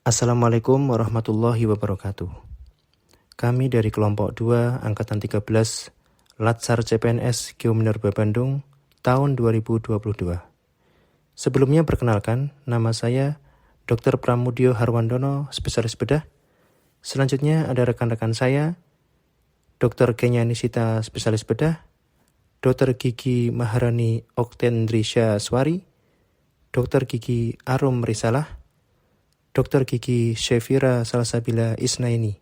Assalamualaikum warahmatullahi wabarakatuh. Kami dari kelompok 2 angkatan 13 Latsar CPNS Geominerba Bandung tahun 2022. Sebelumnya perkenalkan, nama saya Dr. Pramudyo Harwandono, spesialis bedah. Selanjutnya ada rekan-rekan saya, Dr. Kenya Nisita, spesialis bedah, Dr. Gigi Maharani Oktendrisha Swari, Dr. Gigi Arum Risalah, Dr. Gigi Syefira Salsabila Isnaini.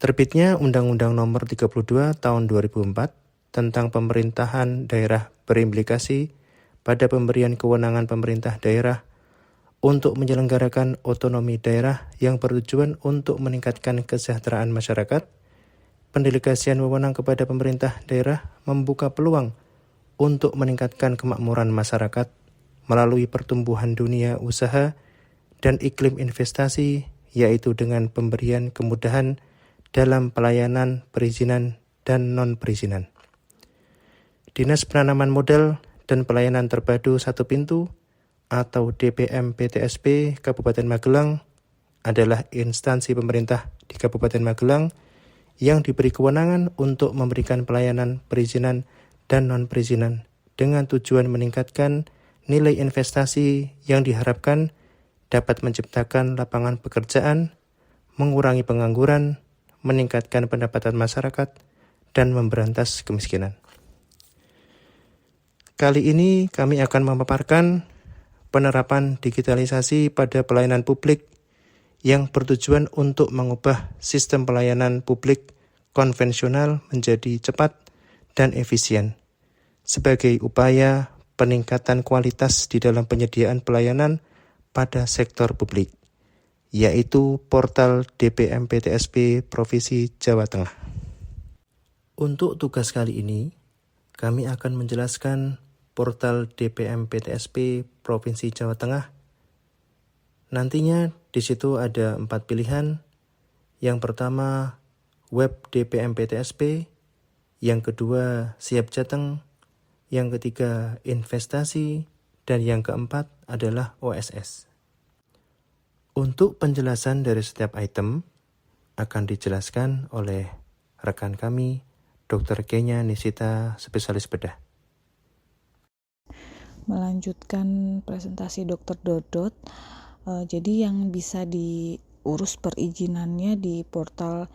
Terbitnya Undang-Undang Nomor 32 Tahun 2004 tentang pemerintahan daerah berimplikasi pada pemberian kewenangan pemerintah daerah untuk menyelenggarakan otonomi daerah yang bertujuan untuk meningkatkan kesejahteraan masyarakat. Pendelegasian wewenang kepada pemerintah daerah membuka peluang untuk meningkatkan kemakmuran masyarakat melalui pertumbuhan dunia usaha dan iklim investasi, yaitu dengan pemberian kemudahan dalam pelayanan perizinan dan non-perizinan. Dinas Penanaman Modal dan Pelayanan Terpadu Satu Pintu atau DPM PTSP Kabupaten Magelang adalah instansi pemerintah di Kabupaten Magelang yang diberi kewenangan untuk memberikan pelayanan perizinan dan non-perizinan dengan tujuan meningkatkan nilai investasi yang diharapkan dapat menciptakan lapangan pekerjaan, mengurangi pengangguran, meningkatkan pendapatan masyarakat, dan memberantas kemiskinan. Kali ini kami akan memaparkan penerapan digitalisasi pada pelayanan publik yang bertujuan untuk mengubah sistem pelayanan publik konvensional menjadi cepat dan efisien sebagai upaya peningkatan kualitas di dalam penyediaan pelayanan pada sektor publik, yaitu portal DPM PTSP Provinsi Jawa Tengah. Untuk tugas kali ini, kami akan menjelaskan portal DPM PTSP Provinsi Jawa Tengah. Nantinya di situ ada 4 pilihan. Yang pertama, web DPM PTSP. Yang kedua, Siap Jateng. Yang ketiga, investasi. Dan yang keempat adalah OSS. Untuk penjelasan dari setiap item akan dijelaskan oleh rekan kami, Dr. Kenya Nisita, spesialis bedah. Melanjutkan presentasi Dr. Dodot, jadi yang bisa diurus perizinannya di portal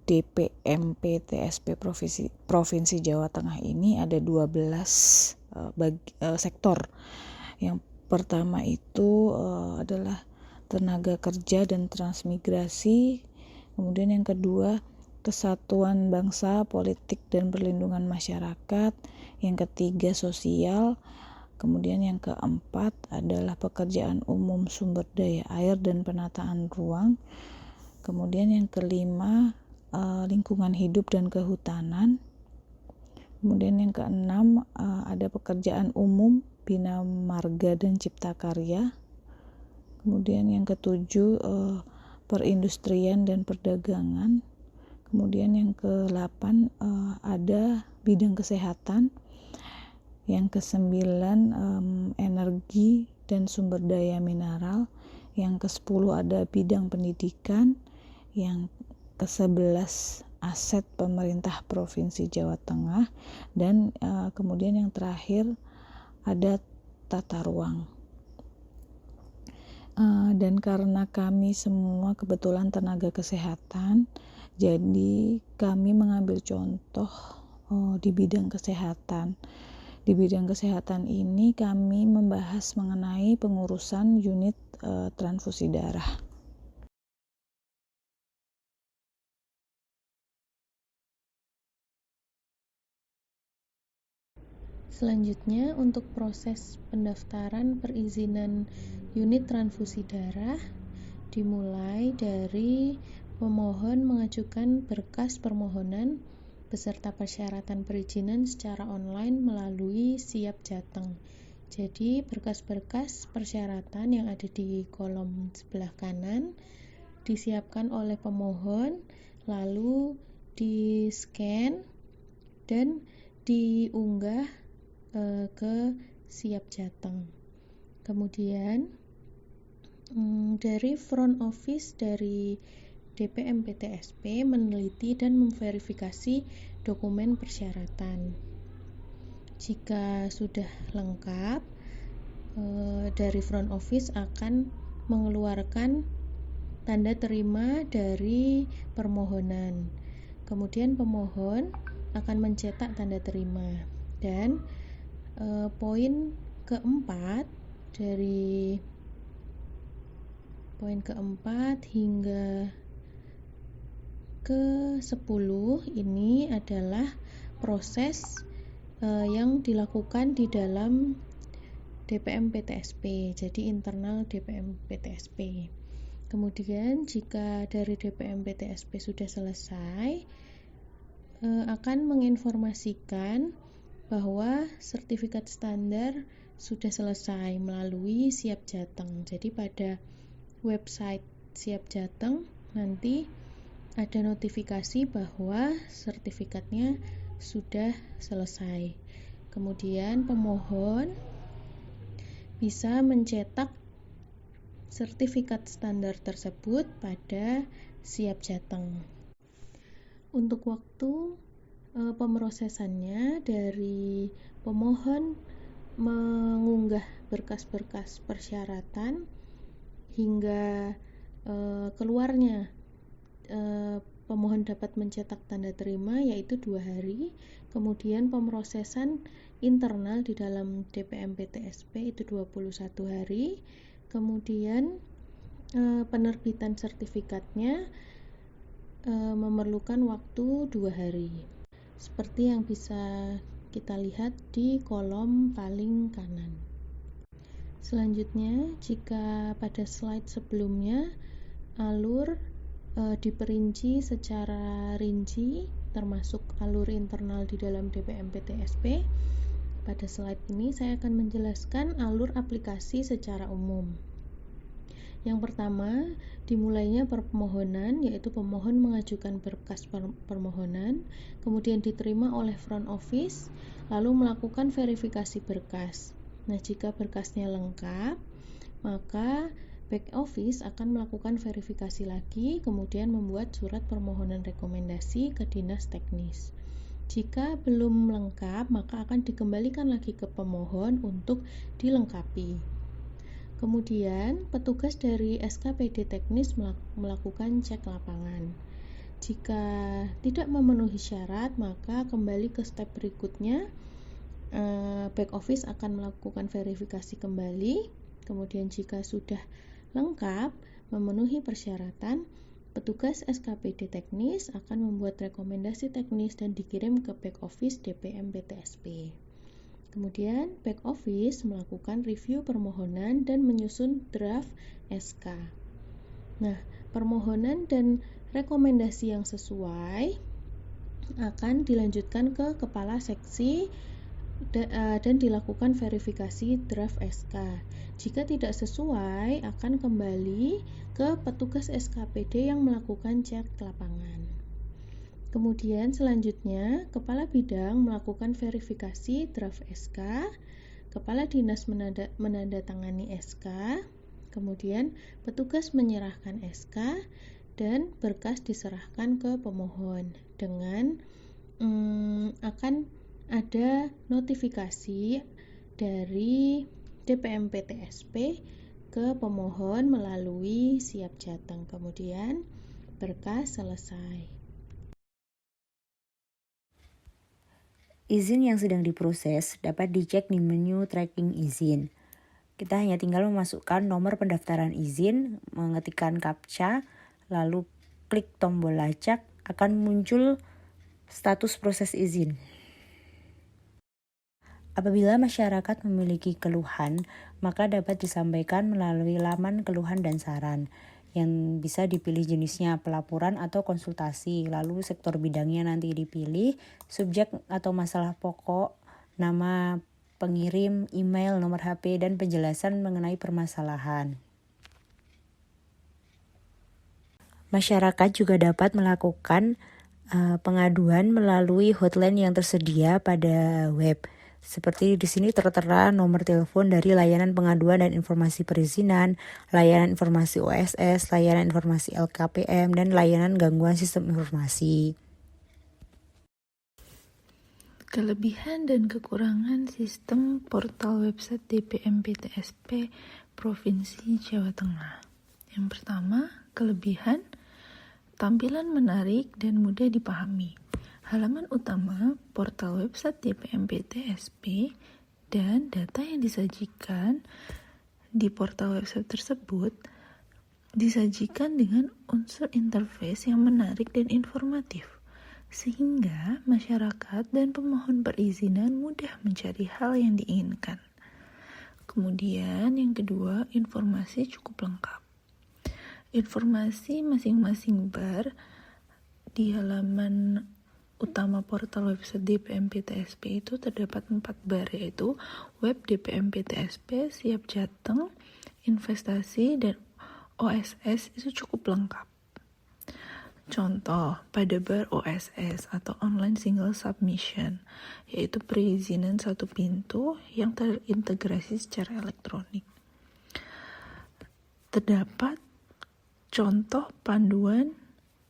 DPM PTSP Provinsi Jawa Tengah ini ada 12 sektor. Yang pertama itu adalah tenaga kerja dan transmigrasi, kemudian yang kedua kesatuan bangsa, politik dan perlindungan masyarakat, yang ketiga sosial, kemudian yang keempat adalah pekerjaan umum sumber daya air dan penataan ruang, kemudian yang kelima lingkungan hidup dan kehutanan, kemudian yang keenam ada pekerjaan umum, bina marga dan cipta karya, kemudian yang ketujuh perindustrian dan perdagangan, kemudian yang ke-8 ada bidang kesehatan, yang ke-9 energi dan sumber daya mineral, yang ke-10 ada bidang pendidikan, yang ke-11 aset pemerintah Provinsi Jawa Tengah, dan kemudian yang terakhir ada tata ruang. Dan karena kami semua kebetulan tenaga kesehatan, jadi kami mengambil contoh di bidang kesehatan. Di bidang kesehatan ini kami membahas mengenai pengurusan unit transfusi darah. Selanjutnya, untuk proses pendaftaran perizinan unit transfusi darah dimulai dari pemohon mengajukan berkas permohonan beserta persyaratan perizinan secara online melalui Siap Jateng. Jadi, berkas-berkas persyaratan yang ada di kolom sebelah kanan disiapkan oleh pemohon, lalu di-scan dan diunggah ke Siap Jateng. Kemudian Dari front office dari DPM PTSP meneliti dan memverifikasi dokumen persyaratan. Jika sudah lengkap, dari front office akan mengeluarkan tanda terima dari permohonan. Kemudian pemohon akan mencetak tanda terima, dan poin keempat hingga ke-10 ini adalah proses yang dilakukan di dalam DPM PTSP, jadi internal DPM PTSP. Kemudian jika dari DPM PTSP sudah selesai, akan menginformasikan bahwa sertifikat standar sudah selesai melalui Siap Jateng. Jadi pada website Siap Jateng nanti ada notifikasi bahwa sertifikatnya sudah selesai. Kemudian pemohon bisa mencetak sertifikat standar tersebut pada Siap Jateng. Untuk waktu pemrosesannya dari pemohon mengunggah berkas-berkas persyaratan hingga keluarnya pemohon dapat mencetak tanda terima yaitu 2 hari. Kemudian pemrosesan internal di dalam DPM PTSP itu 21 hari. Kemudian penerbitan sertifikatnya memerlukan waktu 2 hari. Seperti yang bisa kita lihat di kolom paling kanan. Selanjutnya, jika pada slide sebelumnya alur diperinci secara rinci, termasuk alur internal di dalam DPM PTSP, pada slide ini saya akan menjelaskan alur aplikasi secara umum. Yang pertama, dimulainya permohonan, yaitu pemohon mengajukan berkas permohonan, kemudian diterima oleh front office, lalu melakukan verifikasi berkas. Nah, jika berkasnya lengkap, maka back office akan melakukan verifikasi lagi, kemudian membuat surat permohonan rekomendasi ke dinas teknis. Jika belum lengkap, maka akan dikembalikan lagi ke pemohon untuk dilengkapi. Kemudian, petugas dari SKPD teknis melakukan cek lapangan. Jika tidak memenuhi syarat, maka kembali ke step berikutnya. Back office akan melakukan verifikasi kembali. Kemudian jika sudah lengkap, memenuhi persyaratan, petugas SKPD teknis akan membuat rekomendasi teknis dan dikirim ke back office DPM PTSP. Kemudian back office melakukan review permohonan dan menyusun draft SK. Nah, permohonan dan rekomendasi yang sesuai akan dilanjutkan ke kepala seksi dan dilakukan verifikasi draft SK. Jika tidak sesuai, akan kembali ke petugas SKPD yang melakukan cek lapangan. Kemudian selanjutnya, kepala bidang melakukan verifikasi draft SK, kepala dinas menandatangani SK, kemudian petugas menyerahkan SK, dan berkas diserahkan ke pemohon dengan akan ada notifikasi dari DPM PTSP ke pemohon melalui Siap Jateng. Kemudian berkas selesai. Izin yang sedang diproses dapat dicek di menu tracking izin. Kita hanya tinggal memasukkan nomor pendaftaran izin, mengetikkan CAPTCHA, lalu klik tombol lacak, akan muncul status proses izin. Apabila masyarakat memiliki keluhan, maka dapat disampaikan melalui laman keluhan dan saran, yang bisa dipilih jenisnya pelaporan atau konsultasi, lalu sektor bidangnya nanti dipilih, subjek atau masalah pokok, nama pengirim, email, nomor HP, dan penjelasan mengenai permasalahan. Masyarakat juga dapat melakukan pengaduan melalui hotline yang tersedia pada web. Seperti di sini tertera nomor telepon dari layanan pengaduan dan informasi perizinan, layanan informasi OSS, layanan informasi LKPM, dan layanan gangguan sistem informasi. Kelebihan dan kekurangan sistem portal website DPM PTSP Provinsi Jawa Tengah. Yang pertama, kelebihan, tampilan menarik dan mudah dipahami. Halaman utama portal website DPM PTSP dan data yang disajikan di portal website tersebut disajikan dengan unsur interface yang menarik dan informatif, sehingga masyarakat dan pemohon perizinan mudah mencari hal yang diinginkan. Kemudian yang kedua, informasi cukup lengkap. Informasi masing-masing bar di halaman utama portal website DPM PTSP itu terdapat 4 bar, yaitu web DPM PTSP, siap jateng, investasi, dan OSS itu cukup lengkap. Contoh, pada bar OSS atau Online Single Submission, yaitu perizinan satu pintu yang terintegrasi secara elektronik. Terdapat contoh panduan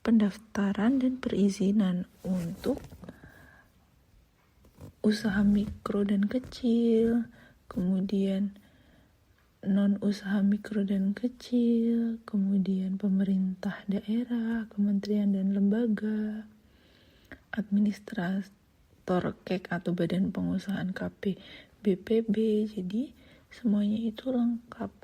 pendaftaran dan perizinan untuk usaha mikro dan kecil, kemudian non-usaha mikro dan kecil, kemudian pemerintah daerah, kementerian dan lembaga, administrator KEK atau badan pengusahaan KP BPB. Jadi semuanya itu lengkap.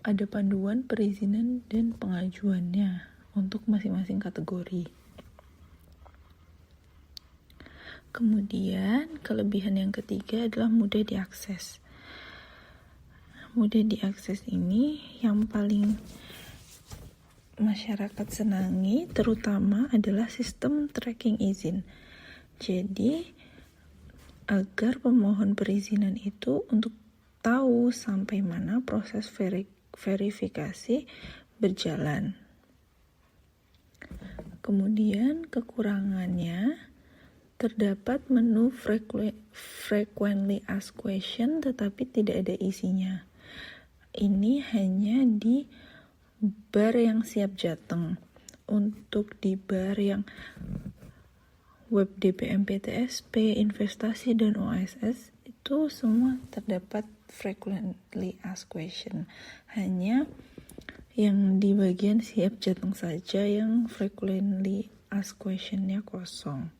Ada panduan perizinan dan pengajuannya untuk masing-masing kategori. Kemudian kelebihan yang ketiga adalah mudah diakses. Mudah diakses ini yang paling masyarakat senangi terutama adalah sistem tracking izin. Jadi agar pemohon perizinan itu untuk tahu sampai mana proses verifikasi berjalan. Kemudian kekurangannya, terdapat menu frequently asked question tetapi tidak ada isinya. Ini hanya di bar yang siap jateng. Untuk di bar yang web DPM PTSP, investasi, dan OSS itu semua terdapat frequently asked question. Hanya yang di bagian siap jateng saja yang frequently asked question-nya kosong.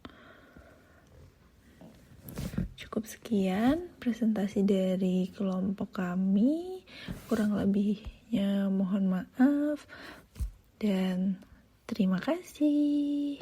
Cukup sekian presentasi dari kelompok kami. Kurang lebihnya mohon maaf dan terima kasih.